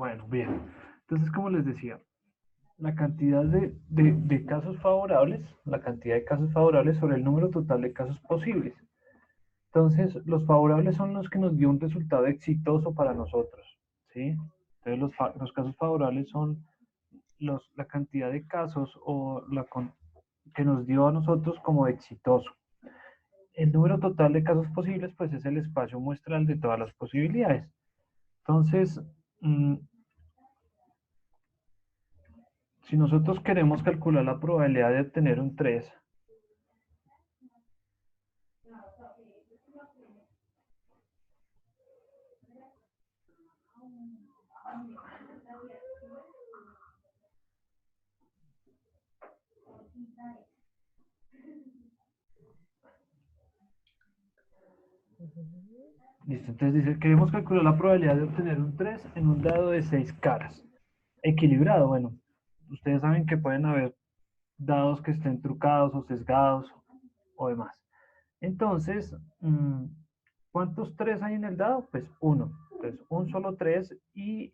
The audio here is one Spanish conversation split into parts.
Bueno, bien. Entonces, como les decía, la cantidad de casos favorables, la cantidad de casos favorables sobre el número total de casos posibles. Entonces, los favorables son los que nos dio un resultado exitoso para nosotros, ¿sí? Entonces, los casos favorables son la cantidad de casos que nos dio a nosotros como exitoso. El número total de casos posibles, pues es el espacio muestral de todas las posibilidades. Entonces, si nosotros queremos calcular la probabilidad de obtener un 3, listo, entonces dice, queremos calcular la probabilidad de obtener un 3 en un dado de 6 caras. Equilibrado, bueno, ustedes saben que pueden haber dados que estén trucados o sesgados o demás. Entonces, ¿cuántos 3 hay en el dado? Pues uno. Entonces, un solo 3 y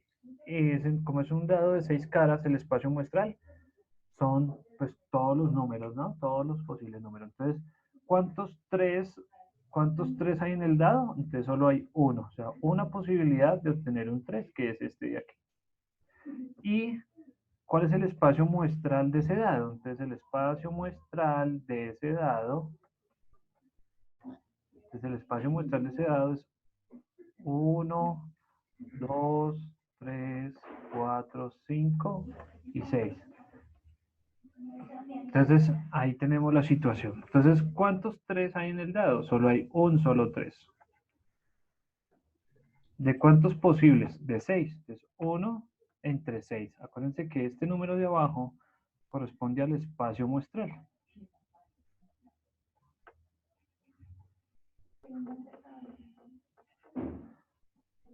como es un dado de 6 caras, el espacio muestral son pues todos los números, ¿no? Todos los posibles números. Entonces, ¿cuántos 3 hay en el dado? Entonces solo hay uno, o sea, una posibilidad de obtener un 3, que es este de aquí. ¿Y cuál es el espacio muestral de ese dado? Entonces el espacio muestral de ese dado, es 1, 2, 3, 4, 5 y 6. Entonces, ahí tenemos la situación. Entonces, ¿cuántos 3 hay en el dado? Solo hay un solo 3. ¿De cuántos posibles? De 6. Entonces, 1 entre 6. Acuérdense que este número de abajo corresponde al espacio muestral.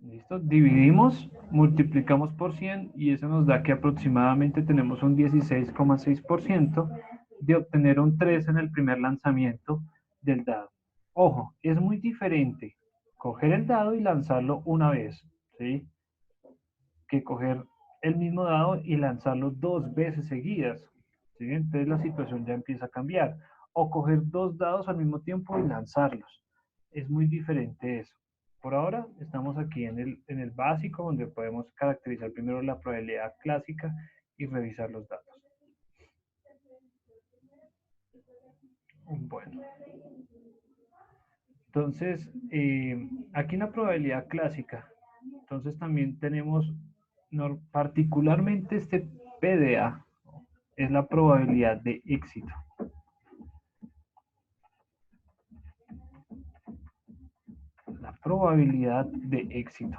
¿Listo? Dividimos, multiplicamos por 100 y eso nos da que aproximadamente tenemos un 16,6% de obtener un 3 en el primer lanzamiento del dado. Ojo, es muy diferente coger el dado y lanzarlo una vez, ¿sí? Que coger el mismo dado y lanzarlo dos veces seguidas, ¿sí? Entonces la situación ya empieza a cambiar. O coger dos dados al mismo tiempo y lanzarlos. Es muy diferente eso. Por ahora estamos aquí en el básico, donde podemos caracterizar primero la probabilidad clásica y revisar los datos. Bueno, entonces aquí en la probabilidad clásica, entonces también tenemos particularmente este PDA, es la probabilidad de éxito. La probabilidad de éxito.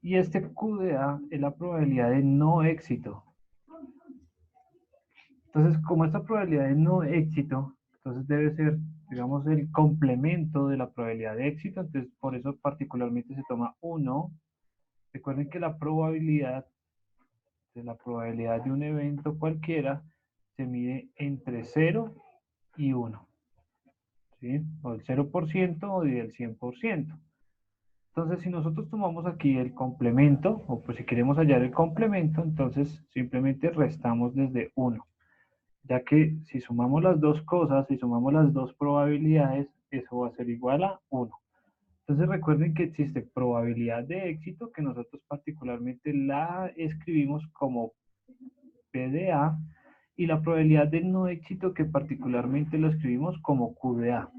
Y este QDA es la probabilidad de no éxito. Entonces, como esta probabilidad de no éxito, entonces debe ser, digamos, el complemento de la probabilidad de éxito. Entonces, por eso particularmente se toma 1. Recuerden que la probabilidad de un evento cualquiera se mide entre 0 y 1. ¿Sí? O el 0% o del 100%. Entonces, si nosotros tomamos aquí el complemento, o pues si queremos hallar el complemento, entonces simplemente restamos desde 1. Ya que si sumamos las dos cosas, si sumamos las dos probabilidades, eso va a ser igual a 1. Entonces recuerden que existe probabilidad de éxito, que nosotros particularmente la escribimos como PDA, y la probabilidad de no éxito, que particularmente lo escribimos como QDA.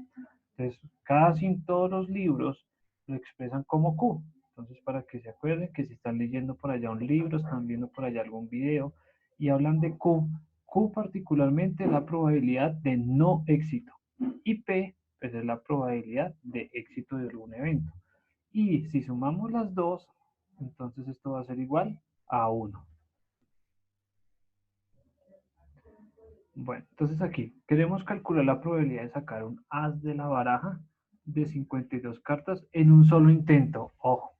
Entonces, casi en todos los libros lo expresan como Q. Entonces, para que se acuerden que si están leyendo por allá un libro, están viendo por allá algún video y hablan de Q, Q particularmente es la probabilidad de no éxito. Y P, pues es la probabilidad de éxito de algún evento. Y si sumamos las dos, entonces esto va a ser igual a 1. Bueno, entonces aquí queremos calcular la probabilidad de sacar un as de la baraja de 52 cartas en un solo intento. Ojo,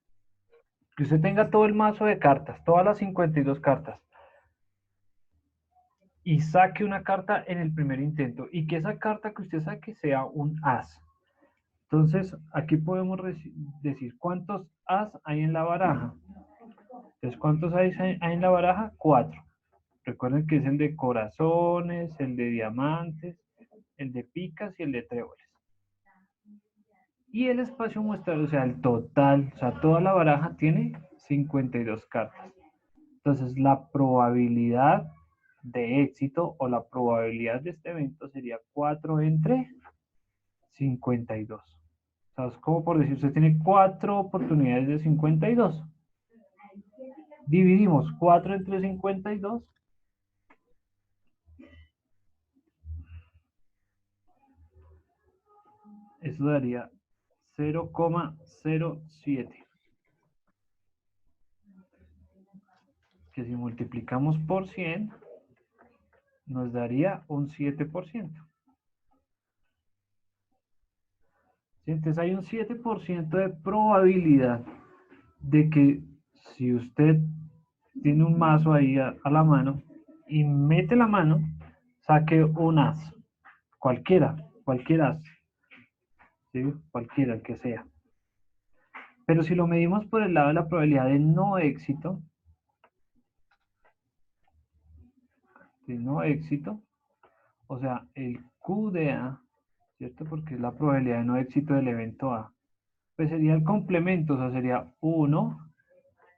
que usted tenga todo el mazo de cartas, todas las 52 cartas, y saque una carta en el primer intento, y que esa carta que usted saque sea un as. Entonces, aquí podemos decir cuántos as hay en la baraja. Entonces, ¿cuántos hay en la baraja? 4. Recuerden que es el de corazones, el de diamantes, el de picas y el de tréboles. Y el espacio muestral, o sea, el total, o sea, toda la baraja tiene 52 cartas. Entonces, la probabilidad de éxito o la probabilidad de este evento sería 4 entre 52. O sea, es como por decir, usted tiene 4 oportunidades de 52. Dividimos 4 entre 52. Eso daría 0,07. Que si multiplicamos por 100, nos daría un 7%. ¿Sí? Entonces hay un 7% de probabilidad de que si usted tiene un mazo ahí a la mano y mete la mano, saque un as. Cualquier as. ¿Sí? Cualquiera, el que sea. Pero si lo medimos por el lado de la probabilidad de no éxito, o sea, el Q de A, ¿cierto? Porque es la probabilidad de no éxito del evento A. Pues sería el complemento, o sea, sería 1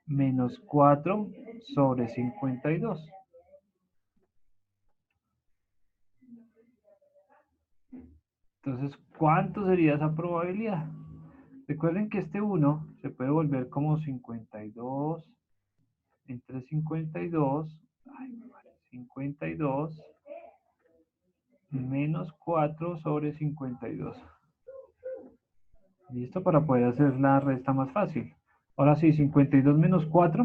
menos 4 sobre 52. Entonces, ¿cuánto sería esa probabilidad? Recuerden que este 1 se puede volver como 52 entre 52, 52 menos 4 sobre 52. ¿Listo? Para poder hacer la resta más fácil. Ahora sí, 52 menos 4.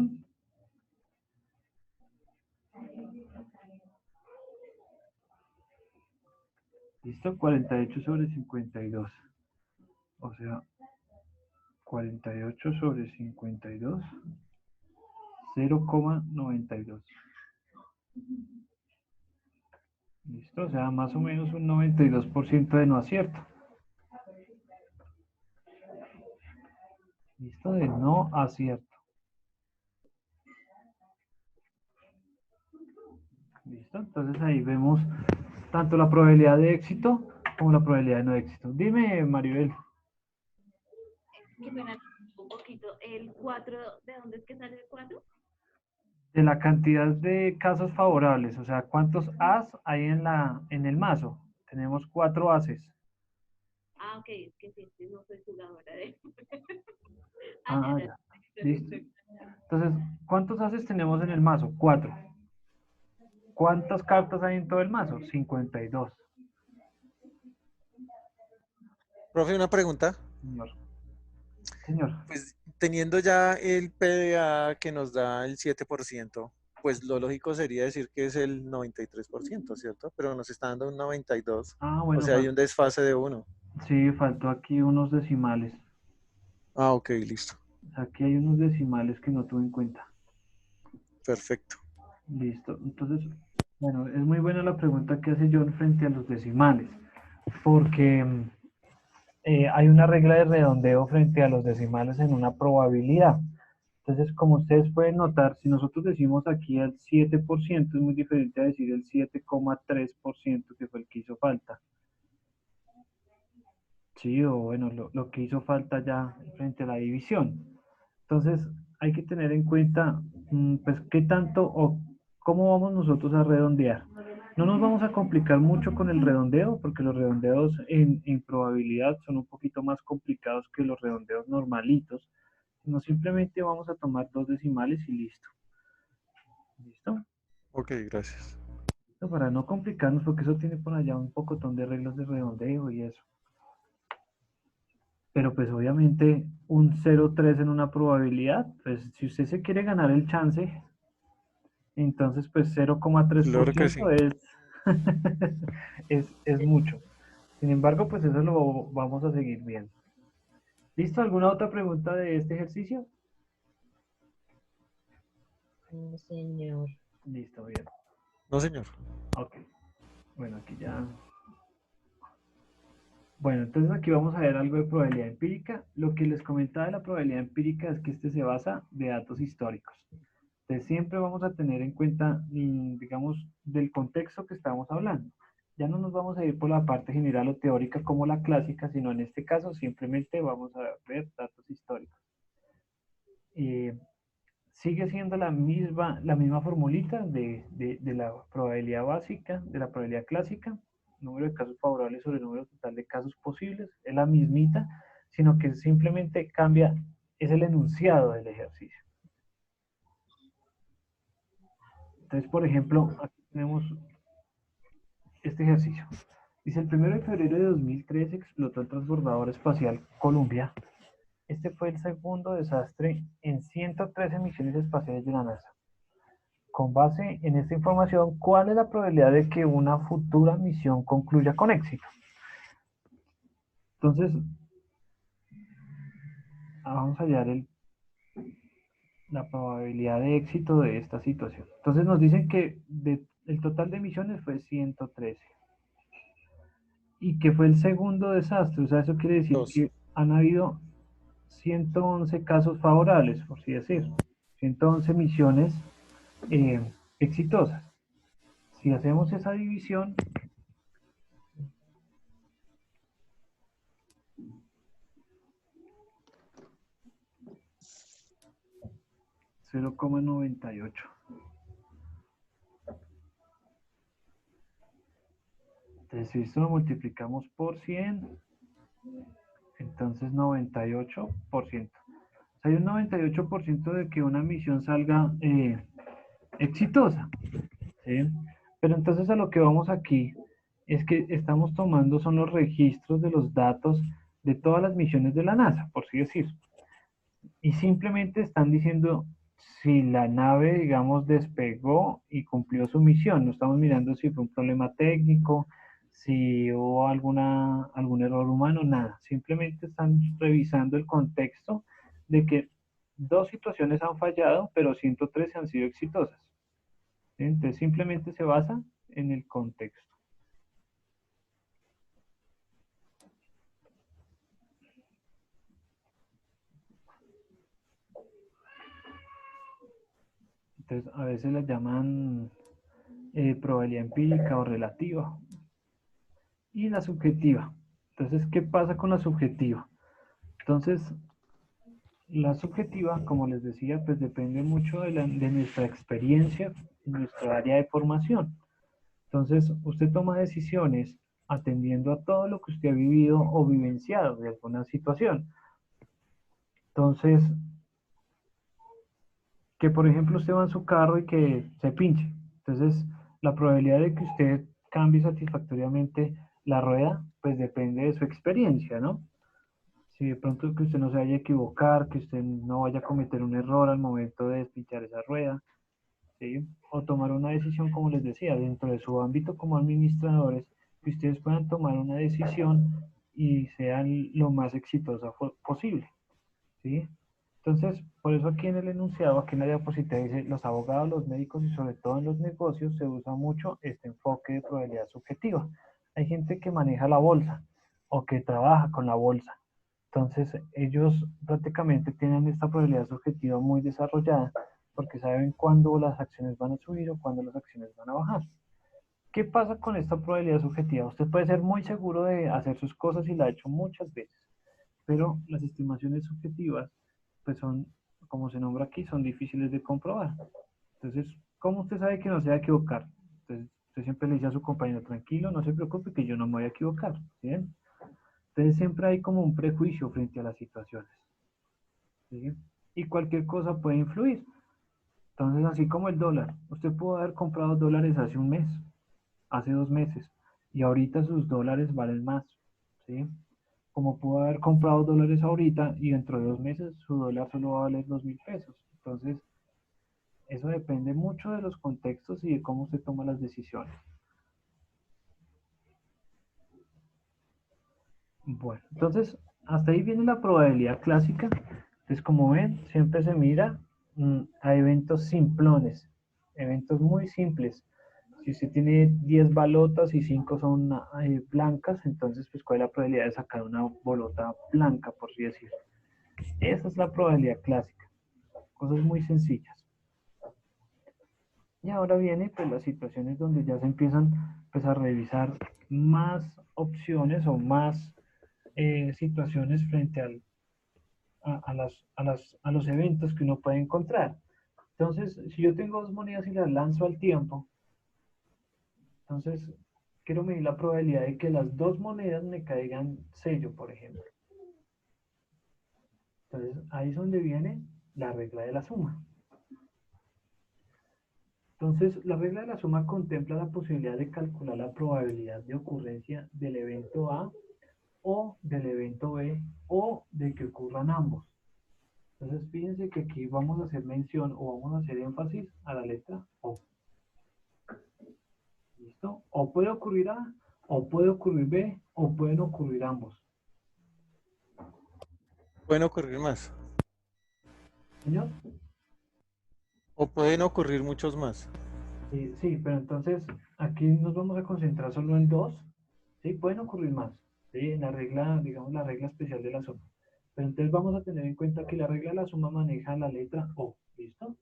¿Listo? 48 sobre 52. O sea, 48 sobre 52. 0,92. ¿Listo? O sea, más o menos un 92% de no acierto. ¿Listo? De no acierto. ¿Listo? Entonces ahí vemos tanto la probabilidad de éxito como la probabilidad de no éxito. Dime, Maribel. Qué pena un poquito. ¿El 4 de dónde es que sale el 4? De la cantidad de casos favorables, o sea, ¿cuántos as hay en el mazo? Tenemos 4 ases. Ah, ok, es que sí, sí, no soy jugadora de... ah, ya, Ah, ya. ya. Perfecto. Listo. Entonces, ¿cuántos ases tenemos en el mazo? 4. ¿Cuántas cartas hay en todo el mazo? 52. Profe, una pregunta. Señor. Señor. Pues teniendo ya el PDA que nos da el 7%, pues lo lógico sería decir que es el 93%, ¿cierto? Pero nos está dando un 92%. Ah, O bueno, sea, hay un desfase de 1. sí, faltó aquí unos decimales. Ah, ok, listo. Aquí hay unos decimales que no tuve en cuenta. Perfecto. Listo. Entonces, bueno, es muy buena la pregunta que hace John frente a los decimales, porque hay una regla de redondeo frente a los decimales en una probabilidad. Entonces, como ustedes pueden notar, si nosotros decimos aquí el 7%, es muy diferente a decir el 7,3% que fue el que hizo falta. Sí, o bueno, lo que hizo falta ya frente a la división. Entonces, hay que tener en cuenta, pues, qué tanto o cómo vamos nosotros a redondear. No nos vamos a complicar mucho con el redondeo, porque los redondeos en probabilidad son un poquito más complicados que los redondeos normalitos, sino simplemente vamos a tomar dos decimales y listo. ¿Listo? Ok, gracias. Listo, para no complicarnos, porque eso tiene por allá un pocotón de reglas de redondeo y eso. Pero pues obviamente un 0,3 en una probabilidad, pues si usted se quiere ganar el chance, entonces pues Claro que sí. 0,3% es mucho. Sin embargo, pues eso lo vamos a seguir viendo. ¿Listo? ¿Alguna otra pregunta de este ejercicio? No, señor. Listo, bien. No, señor. Ok. Bueno, aquí ya Bueno, entonces aquí vamos a ver algo de probabilidad empírica. Lo que les comentaba de la probabilidad empírica es que este se basa de datos históricos. Entonces siempre vamos a tener en cuenta, digamos, del contexto que estamos hablando. Ya no nos vamos a ir por la parte general o teórica como la clásica, sino en este caso simplemente vamos a ver datos históricos. Sigue siendo la misma formulita de la probabilidad básica, de la probabilidad clásica, número de casos favorables sobre el número total de casos posibles, es la mismita, sino que simplemente cambia, es el enunciado del ejercicio. Entonces, por ejemplo, aquí tenemos este ejercicio. Dice, el 1 de febrero de 2013 explotó el transbordador espacial Columbia. Este fue el segundo desastre en 113 misiones espaciales de la NASA. Con base en esta información, ¿cuál es la probabilidad de que una futura misión concluya con éxito? Entonces, vamos a hallar la probabilidad de éxito de esta situación. Entonces nos dicen que el total de misiones fue 113. Y que fue el segundo desastre. O sea, eso quiere decir 2. que han habido 111 casos favorables, por así decir. 111 misiones exitosas. Si hacemos esa división, 0,98. Entonces, si esto lo multiplicamos por 100, entonces 98%. O sea, hay un 98% de que una misión salga exitosa. ¿Sí? Pero entonces a lo que vamos aquí es que estamos tomando son los registros de los datos de todas las misiones de la NASA, por así decir. Y simplemente están diciendo si la nave, digamos, despegó y cumplió su misión. No estamos mirando si fue un problema técnico, si hubo algún error humano, nada. Simplemente están revisando el contexto de que 2 situaciones han fallado, pero 113 han sido exitosas. Entonces simplemente se basa en el contexto. Entonces a veces la llaman probabilidad empírica o relativa. Y la subjetiva. Entonces, ¿qué pasa con la subjetiva? Entonces, la subjetiva, como les decía, pues depende mucho de nuestra experiencia, nuestra área de formación. Entonces, usted toma decisiones atendiendo a todo lo que usted ha vivido o vivenciado de alguna situación. Entonces, que por ejemplo usted va en su carro y que se pinche. Entonces, la probabilidad de que usted cambie satisfactoriamente la rueda, pues depende de su experiencia, ¿no? Si de pronto que usted no se vaya a equivocar, que usted no vaya a cometer un error al momento de despinchar esa rueda, ¿sí? O tomar una decisión, como les decía, dentro de su ámbito como administradores, que ustedes puedan tomar una decisión y sean lo más exitosa posible, ¿sí? Entonces, por eso aquí en el enunciado, aquí en la diapositiva dice, los abogados, los médicos y sobre todo en los negocios se usa mucho este enfoque de probabilidad subjetiva. Hay gente que maneja la bolsa o que trabaja con la bolsa. Entonces, ellos prácticamente tienen esta probabilidad subjetiva muy desarrollada porque saben cuándo las acciones van a subir o cuándo las acciones van a bajar. ¿Qué pasa con esta probabilidad subjetiva? Usted puede ser muy seguro de hacer sus cosas y la ha hecho muchas veces, pero las estimaciones subjetivas, pues son, como se nombra aquí, son difíciles de comprobar. Entonces, ¿cómo usted sabe que no se va a equivocar? Entonces, usted siempre le dice a su compañero, tranquilo, no se preocupe que yo no me voy a equivocar, ¿sí? Entonces siempre hay como un prejuicio frente a las situaciones, ¿sí? Y cualquier cosa puede influir. Entonces, así como el dólar, usted pudo haber comprado dólares hace un mes, hace 2 meses, y ahorita sus dólares valen más, ¿sí? Como pudo haber comprado dólares ahorita y dentro de 2 meses su dólar solo va a valer 2.000 pesos. Entonces, eso depende mucho de los contextos y de cómo usted toma las decisiones. Bueno, entonces, hasta ahí viene la probabilidad clásica. Entonces, como ven, siempre se mira a eventos simplones, eventos muy simples. Si usted tiene 10 balotas y 5 son blancas, entonces, pues, ¿cuál es la probabilidad de sacar una bolota blanca, por así decirlo? Esa es la probabilidad clásica. Cosas muy sencillas. Y ahora viene, pues, las situaciones donde ya se empiezan, pues, a revisar más opciones o más situaciones frente a los eventos que uno puede encontrar. Entonces, si yo tengo dos monedas y las lanzo al tiempo, entonces quiero medir la probabilidad de que las dos monedas me caigan sello, por ejemplo. Entonces, ahí es donde viene la regla de la suma. Entonces, la regla de la suma contempla la posibilidad de calcular la probabilidad de ocurrencia del evento A o del evento B o de que ocurran ambos. Entonces, fíjense que aquí vamos a hacer mención o vamos a hacer énfasis a la letra O. ¿Listo? O puede ocurrir A, o puede ocurrir B, o pueden ocurrir ambos. Pueden ocurrir más. ¿Señor? O pueden ocurrir muchos más. Sí, pero entonces aquí nos vamos a concentrar solo en dos. Sí, pueden ocurrir más. Sí, en la regla, digamos, la regla especial de la suma. Pero entonces vamos a tener en cuenta que la regla de la suma maneja la letra O. ¿Listo?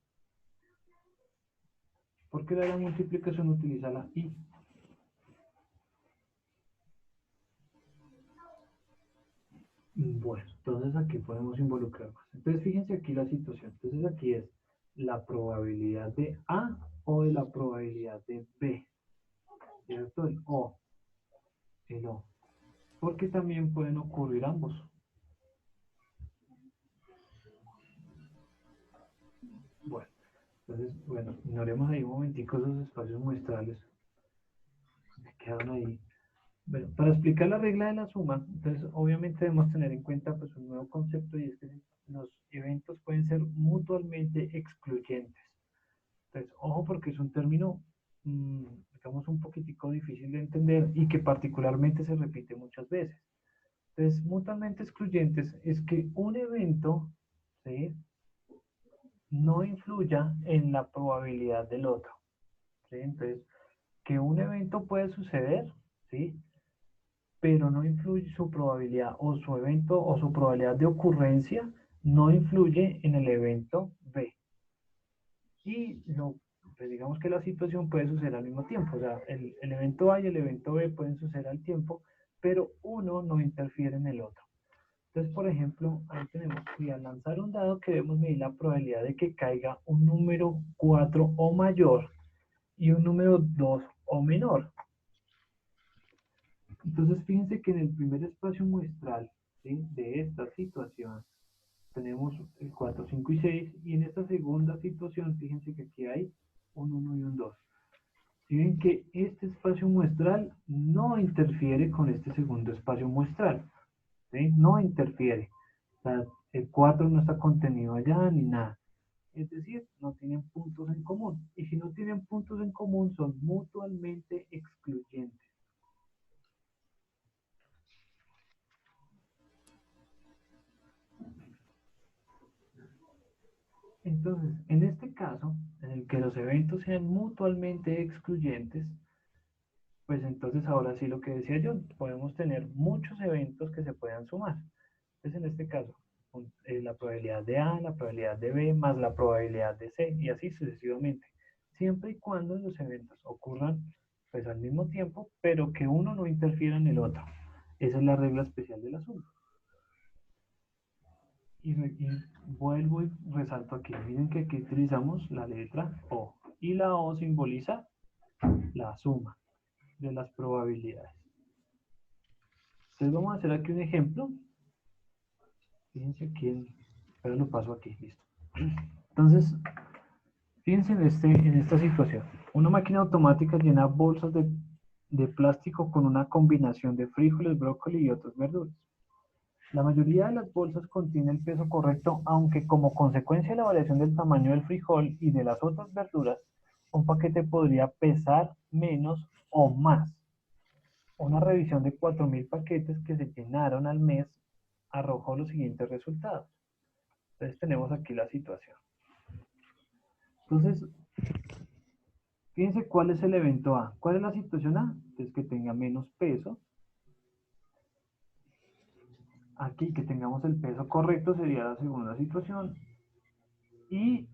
Porque la de la multiplicación utiliza la I. Bueno, entonces aquí podemos involucrar más. Entonces fíjense aquí la situación. Entonces aquí es la probabilidad de A o de la probabilidad de B. ¿Cierto? El O. El O. Porque también pueden ocurrir ambos. Bueno, entonces, bueno, ignoremos ahí un momentico esos espacios muestrales. Me quedaron ahí. Bueno, para explicar la regla de la suma, entonces obviamente debemos tener en cuenta pues un nuevo concepto y es que los eventos pueden ser mutuamente excluyentes. Entonces, ojo porque es un término, digamos, un poquitico difícil de entender y que particularmente se repite muchas veces. Entonces, mutuamente excluyentes es que un evento, ¿sí?, no influya en la probabilidad del otro. ¿Sí? Entonces, que un evento puede suceder, ¿sí?, pero no influye su probabilidad o su evento o su probabilidad de ocurrencia no influye en el evento B. Y no, pues digamos que la situación puede suceder al mismo tiempo, o sea, el evento A y el evento B pueden suceder al tiempo, pero uno no interfiere en el otro. Entonces, por ejemplo, ahí tenemos que al lanzar un dado que debemos medir la probabilidad de que caiga un número 4 o mayor y un número 2 o menor. Entonces, fíjense que en el primer espacio muestral, ¿sí?, de esta situación tenemos el 4, 5 y 6, y en esta segunda situación, fíjense que aquí hay un 1 y un 2. Si ven que este espacio muestral no interfiere con este segundo espacio muestral, ¿sí? No interfiere. O sea, el 4 no está contenido allá ni nada. Es decir, no tienen puntos en común. Y si no tienen puntos en común, son mutuamente excluyentes. Entonces, en este caso, en el que los eventos sean mutuamente excluyentes, pues entonces ahora sí lo que decía yo, podemos tener muchos eventos que se puedan sumar. Entonces en este caso, la probabilidad de A, la probabilidad de B, más la probabilidad de C, y así sucesivamente. Siempre y cuando los eventos ocurran pues al mismo tiempo, pero que uno no interfiera en el otro. Esa es la regla especial de la suma. Y vuelvo y resalto aquí. Miren que aquí utilizamos la letra O. Y la O simboliza la suma de las probabilidades. Entonces vamos a hacer aquí un ejemplo. Fíjense aquí, pero lo paso aquí, listo. Entonces, fíjense en esta situación. Una máquina automática llena bolsas de plástico con una combinación de frijoles, brócoli y otras verduras. La mayoría de las bolsas contiene el peso correcto, aunque como consecuencia de la variación del tamaño del frijol y de las otras verduras, un paquete podría pesar menos o más. Una revisión de 4.000 paquetes que se llenaron al mes arrojó los siguientes resultados. Entonces tenemos aquí la situación. Entonces, Fíjense cuál es el evento A. ¿Cuál es la situación A? Es que tenga menos peso. Aquí que tengamos el peso correcto sería la segunda situación. Y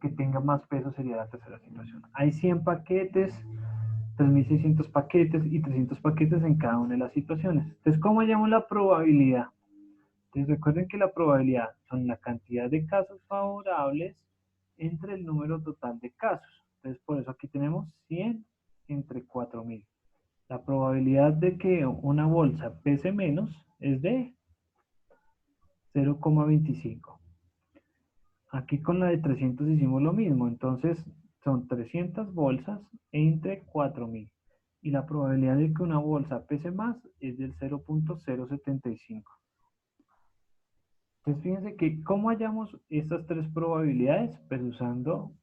que tenga más peso sería la tercera situación. Hay 100 paquetes, 3.600 paquetes y 300 paquetes en cada una de las situaciones. Entonces, ¿cómo hallamos la probabilidad? Entonces, recuerden que la probabilidad son la cantidad de casos favorables entre el número total de casos. Entonces, por eso aquí tenemos 100 entre 4.000. La probabilidad de que una bolsa pese menos es de 0,25. Aquí con la de 300 hicimos lo mismo, entonces son 300 bolsas entre 4.000. Y la probabilidad de que una bolsa pese más es del 0,075. Entonces fíjense que ¿cómo hallamos estas tres probabilidades? Pues usando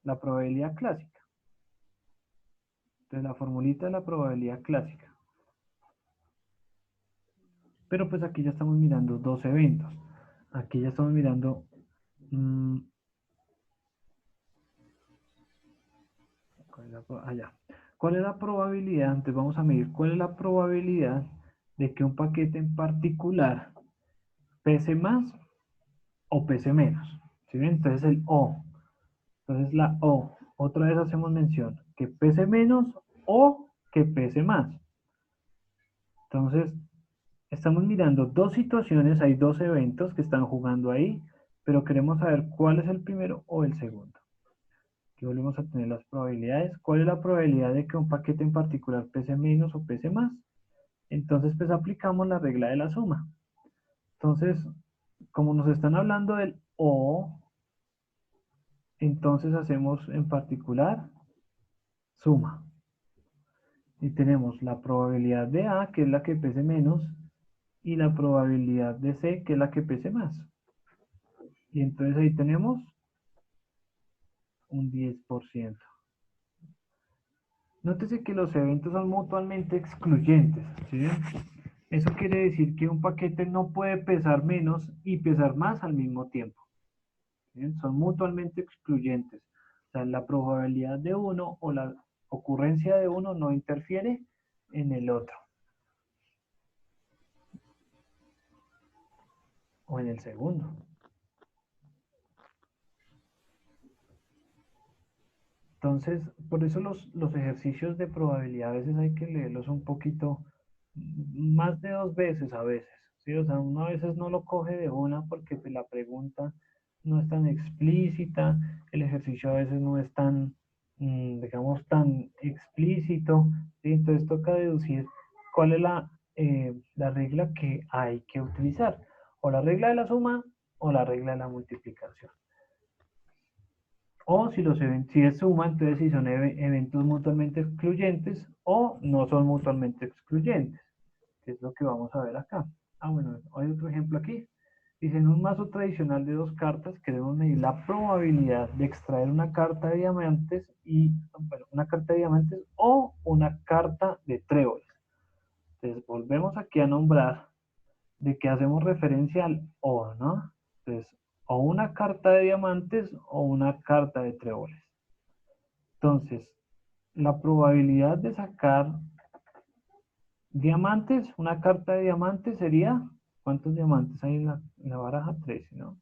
la probabilidad clásica. Entonces la formulita de la probabilidad clásica. Pero pues aquí ya estamos mirando dos eventos. Aquí ya estamos mirando allá. ¿Cuál es la probabilidad? Entonces vamos a medir cuál es la probabilidad de que un paquete en particular pese más o pese menos. ¿Sí ven? Entonces el O. Entonces la O. Otra vez hacemos mención. Que pese menos o que pese más. Entonces estamos mirando dos situaciones. Hay dos eventos que están jugando ahí. Pero queremos saber cuál es el primero o el segundo. Aquí volvemos a tener las probabilidades. ¿Cuál es la probabilidad de que un paquete en particular pese menos o pese más? Entonces, pues aplicamos la regla de la suma. Entonces, como nos están hablando del O, entonces hacemos en particular suma. Y tenemos la probabilidad de A, que es la que pese menos, y la probabilidad de C, que es la que pese más. Y entonces ahí tenemos un 10%. Nótese que los eventos son mutuamente excluyentes, ¿sí? Eso quiere decir que un paquete no puede pesar menos y pesar más al mismo tiempo. ¿Sí? Son mutuamente excluyentes. O sea, la probabilidad de uno o la ocurrencia de uno no interfiere en el otro. O en el segundo. Entonces, por eso los ejercicios de probabilidad a veces hay que leerlos un poquito, más de 2 veces a veces, ¿sí? O sea, uno a veces no lo coge de una porque pues, la pregunta no es tan explícita, el ejercicio a veces no es tan, digamos, tan explícito, ¿sí? Entonces toca deducir cuál es la regla que hay que utilizar, o la regla de la suma o la regla de la multiplicación. O si si es suma, entonces si son eventos mutuamente excluyentes o no son mutuamente excluyentes, que es lo que vamos a ver acá. Ah, bueno, hay otro ejemplo aquí. Dice, en un mazo tradicional de 2 cartas, queremos medir la probabilidad de extraer una carta de diamantes bueno, una carta de diamantes o una carta de tréboles. Entonces, volvemos aquí a nombrar de que hacemos referencia al O, ¿no? Entonces, o una carta de diamantes o una carta de tréboles. Entonces, la probabilidad de sacar diamantes, una carta de diamantes sería, ¿cuántos diamantes hay en la baraja? 13, ¿no?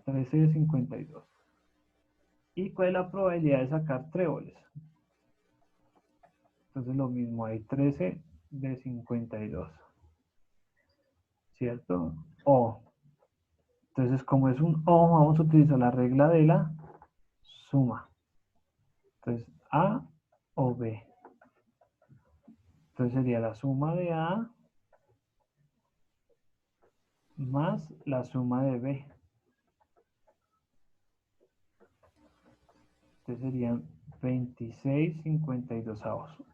13 de 52. ¿Y cuál es la probabilidad de sacar tréboles? Entonces lo mismo, hay 13 de 52. ¿Cierto? O. Entonces, como es un O, vamos a utilizar la regla de la suma. Entonces, A o B. Entonces sería la suma de A más la suma de B. Entonces serían 26/52.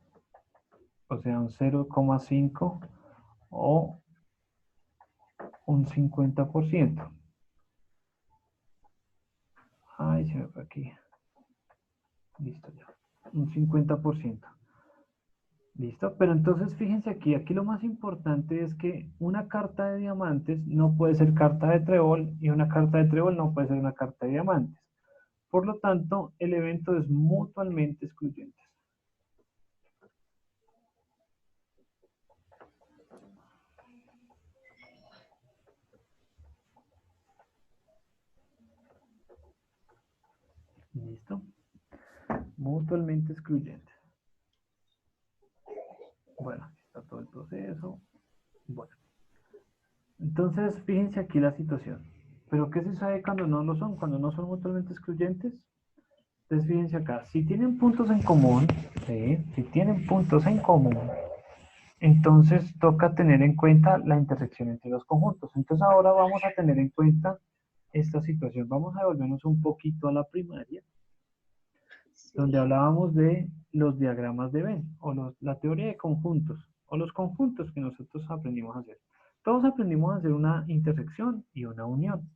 O sea, un 0,5 o un 50%. Ay, se me fue aquí. Listo ya. Un 50%. ¿Listo? Pero entonces fíjense aquí lo más importante es que una carta de diamantes no puede ser carta de trébol y una carta de trébol no puede ser una carta de diamantes. Por lo tanto, el evento es mutuamente excluyente. ¿Listo? Mutuamente excluyente. Bueno, aquí está todo el proceso. Bueno. Entonces, fíjense aquí la situación. ¿Pero qué se sabe cuando no lo son? Cuando no son mutuamente excluyentes. Entonces, fíjense acá. Si tienen puntos en común, ¿sí? Si tienen puntos en común, entonces toca tener en cuenta la intersección entre los conjuntos. Entonces, ahora vamos a tener en cuenta esta situación. Vamos a devolvernos un poquito a la primaria, donde hablábamos de los diagramas de Venn, o la teoría de conjuntos, o los conjuntos que nosotros aprendimos a hacer. Todos aprendimos a hacer una intersección y una unión.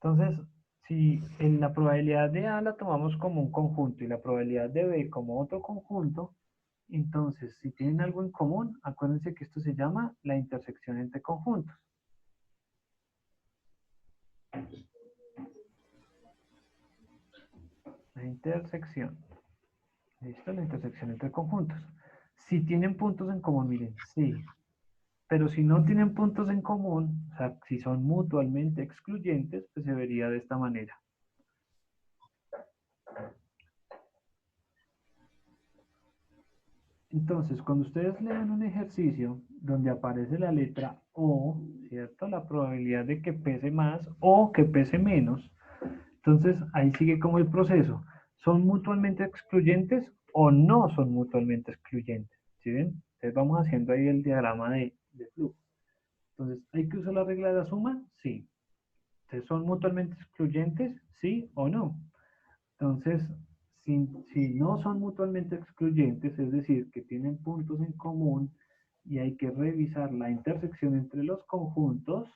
Entonces, si en la probabilidad de A la tomamos como un conjunto y la probabilidad de B como otro conjunto, entonces, si tienen algo en común, acuérdense que esto se llama la intersección entre conjuntos. La intersección. ¿Listo? La intersección entre conjuntos. Si tienen puntos en común, miren, sí. Pero si no tienen puntos en común, o sea, si son mutuamente excluyentes, pues se vería de esta manera. Entonces, cuando ustedes lean un ejercicio donde aparece la letra O, ¿cierto? La probabilidad de que pese más o que pese menos. Entonces, ahí sigue como el proceso. ¿Son mutuamente excluyentes o no son mutuamente excluyentes? ¿Sí ven? Entonces vamos haciendo ahí el diagrama de flujo. Entonces, ¿hay que usar la regla de la suma? Sí. Entonces, ¿son mutuamente excluyentes? ¿Sí o no? Entonces, si no son mutuamente excluyentes, es decir, que tienen puntos en común y hay que revisar la intersección entre los conjuntos,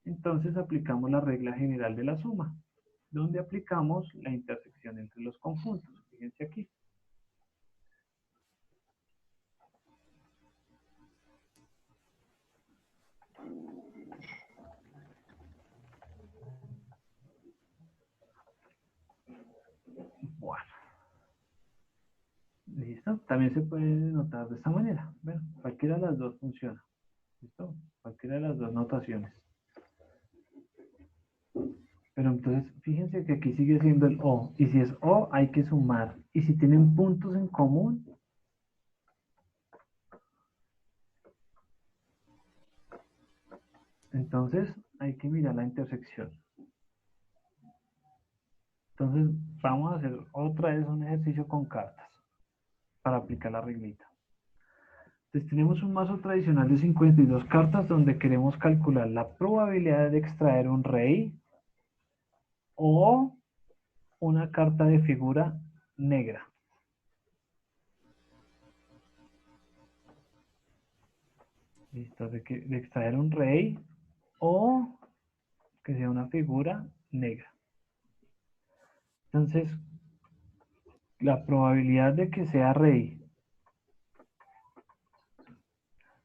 entonces aplicamos la regla general de la suma, donde aplicamos la intersección entre los conjuntos. Fíjense aquí. Bueno. ¿Listo? También se puede notar de esta manera. Bueno, cualquiera de las dos funciona. ¿Listo? Cualquiera de las dos notaciones. Pero entonces, fíjense que aquí sigue siendo el O. Y si es O, hay que sumar. Y si tienen puntos en común, entonces hay que mirar la intersección. Entonces, vamos a hacer otra vez un ejercicio con cartas para aplicar la reglita. Entonces, tenemos un mazo tradicional de 52 cartas donde queremos calcular la probabilidad de extraer un rey o una carta de figura negra. Listo, de extraer un rey o que sea una figura negra. Entonces, la probabilidad de que sea rey.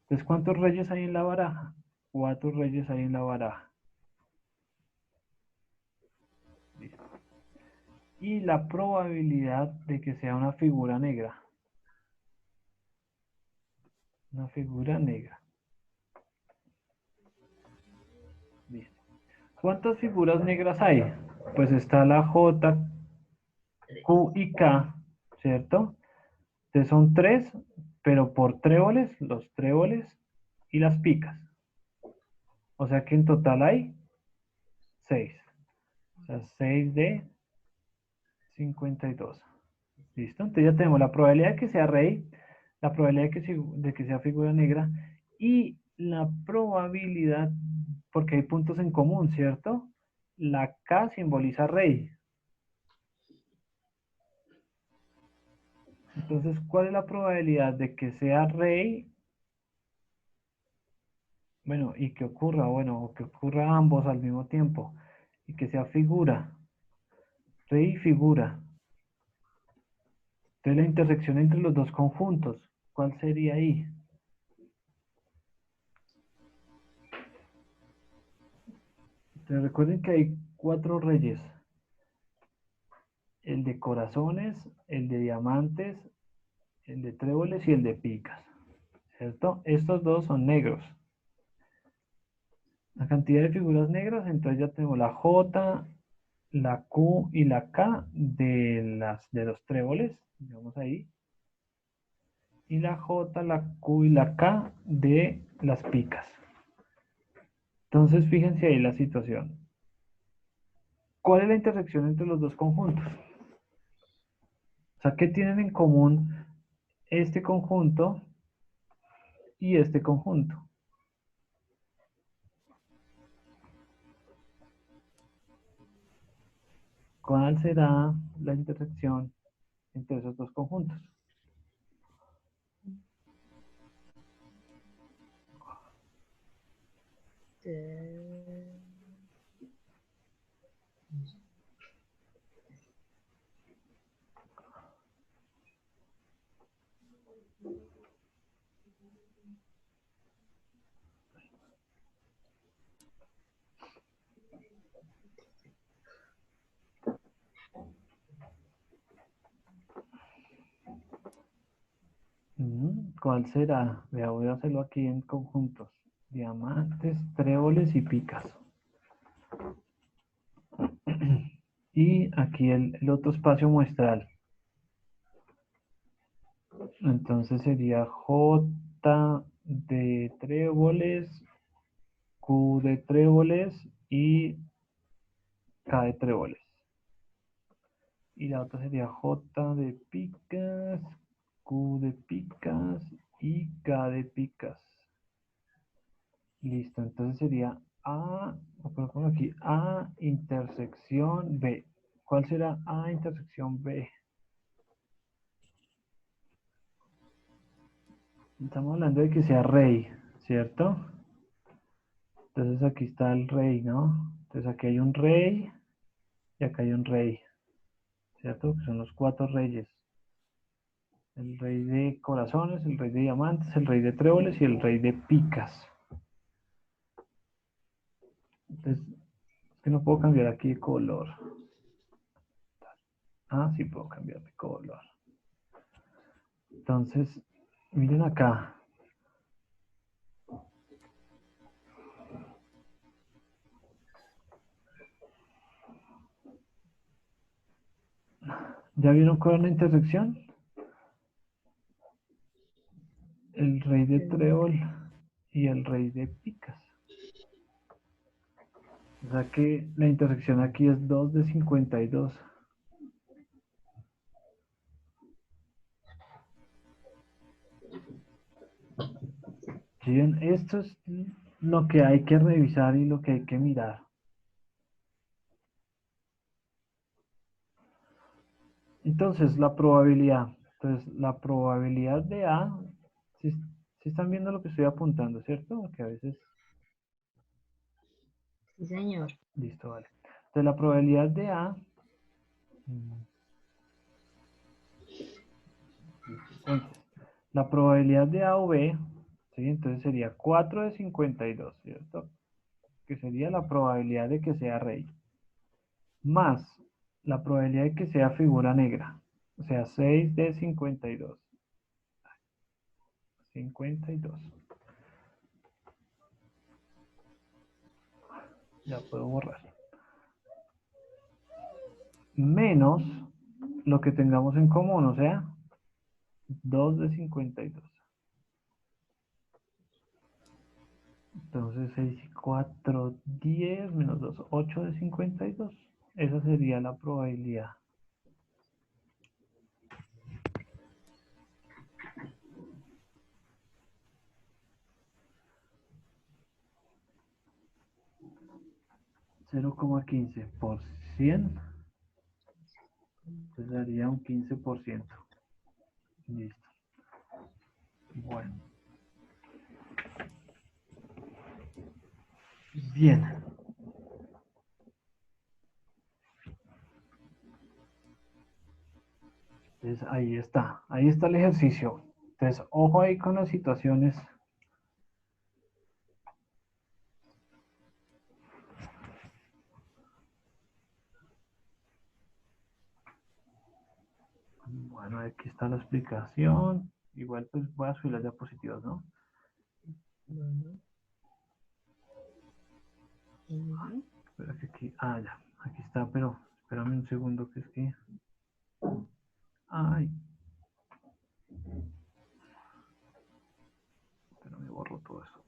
Entonces, ¿cuántos reyes hay en la baraja? 4 reyes hay en la baraja. Listo. Y la probabilidad de que sea una figura negra. Una figura negra. Listo. ¿Cuántas figuras negras hay? Pues está la J, Q y K, ¿cierto? Entonces son 3, pero por tréboles, los tréboles y las picas. O sea que en total hay 6. O sea, 6 de 52. ¿Listo? Entonces ya tenemos la probabilidad de que sea rey, la probabilidad de que sea figura negra y la probabilidad, porque hay puntos en común, ¿cierto? La K simboliza rey. Entonces, ¿cuál es la probabilidad de que sea rey? Bueno, y que ocurra, bueno, o que ocurra ambos al mismo tiempo. Y que sea figura. Rey y figura. Entonces, la intersección entre los dos conjuntos, ¿cuál sería ahí? Entonces, recuerden que hay 4 reyes. el de corazones, el de diamantes, el de tréboles y el de picas, ¿cierto? Estos dos son negros. La cantidad de figuras negras, entonces ya tenemos la J, la Q y la K de los tréboles, digamos ahí. Y la J, la Q y la K de las picas. Entonces, fíjense ahí la situación. ¿Cuál es la intersección entre los dos conjuntos? O sea, ¿qué tienen en común este conjunto y este conjunto? ¿Cuál será la intersección entre esos dos conjuntos? ¿Cuál será? Vea, voy a hacerlo aquí en conjuntos. Diamantes, tréboles y picas. Y aquí el otro espacio muestral. Entonces sería J de tréboles, Q de tréboles y K de tréboles. Y la otra sería J de picas, Q de picas y K de picas. Listo, entonces sería A, lo pongo aquí, A intersección B. ¿Cuál será A intersección B? Estamos hablando de que sea rey, ¿cierto? Entonces aquí está el rey, ¿no? Entonces aquí hay un rey y acá hay un rey, ¿cierto? Que son los cuatro reyes. El rey de corazones, el rey de diamantes, el rey de tréboles y el rey de picas. Entonces, es que no puedo cambiar aquí de color. Ah, sí puedo cambiar de color. Entonces, miren acá. ¿Ya vieron cuál es la intersección? El rey de trébol y el rey de picas. O sea que la intersección aquí es 2 de 52. ¿Sí ven? Esto es lo que hay que revisar y lo que hay que mirar. Entonces, la probabilidad. Entonces, la probabilidad de A, si están viendo lo que estoy apuntando, ¿cierto? Porque a veces... Sí, señor. Listo, vale. Entonces, la probabilidad de A... Entonces, la probabilidad de A o B, ¿sí? Entonces sería 4 de 52, ¿cierto? Que sería la probabilidad de que sea rey. Más la probabilidad de que sea figura negra. O sea, 6 de 52. 52. Ya puedo borrar. Menos lo que tengamos en común, o sea, 2 de 52. Entonces 6 y 4, 10, menos 2, 8 de 52. Esa sería la probabilidad. $0,15 por 100. Entonces daría un 15%. Listo. Bueno. Bien. Entonces ahí está. Ahí está el ejercicio. Entonces, ojo ahí con las situaciones. Bueno, aquí está la explicación. Igual pues voy a subir las diapositivas, ¿no? Bueno. Ujú. Espera que aquí, ya, aquí está, pero espérame un segundo que es que, ay, pero me borro todo eso.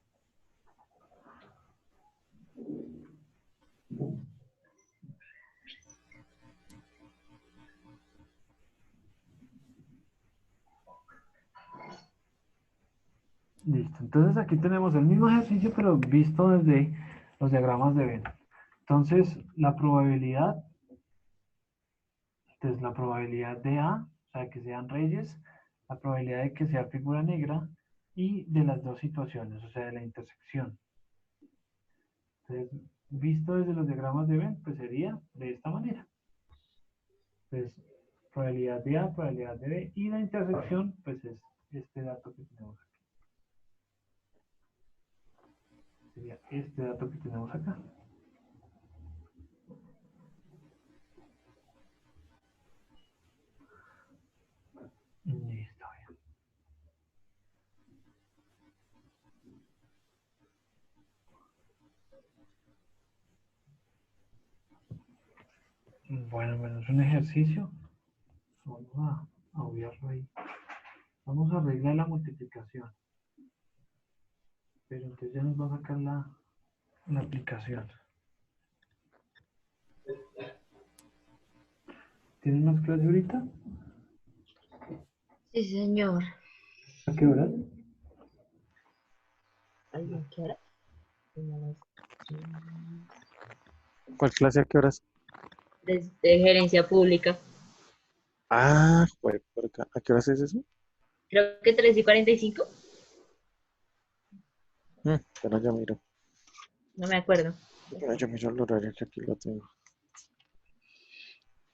Listo, entonces aquí tenemos el mismo ejercicio, pero visto desde los diagramas de Venn. Entonces, la probabilidad de A, o sea, que sean reyes, la probabilidad de que sea figura negra y de las dos situaciones, o sea, de la intersección. Entonces, visto desde los diagramas de Venn, pues sería de esta manera. Entonces, probabilidad de A, probabilidad de B y la intersección, pues es este dato que tenemos aquí. Sería este dato que tenemos acá. Listo. Bueno, es un ejercicio. Vamos a obviarlo ahí. Vamos a arreglar la multiplicación. Pero entonces ya nos va a sacar la aplicación. ¿Tienen más clase ahorita? Sí, señor. ¿A qué hora? ¿Alguien quiere? ¿Cuál clase a qué horas? Desde gerencia pública. Ah, pues, por acá. ¿A qué horas es eso? Creo que 3:45. Pero yo miro. No me acuerdo. Pero yo miro el horario que aquí lo tengo.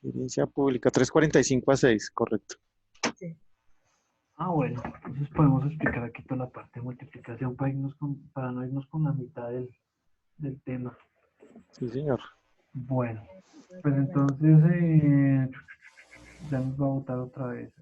Gerencia pública, 3:45 a 6, correcto. Sí. Bueno, entonces podemos explicar aquí toda la parte de multiplicación para no irnos con la mitad del tema. Sí, señor. Bueno, pues entonces ya nos va a botar otra vez.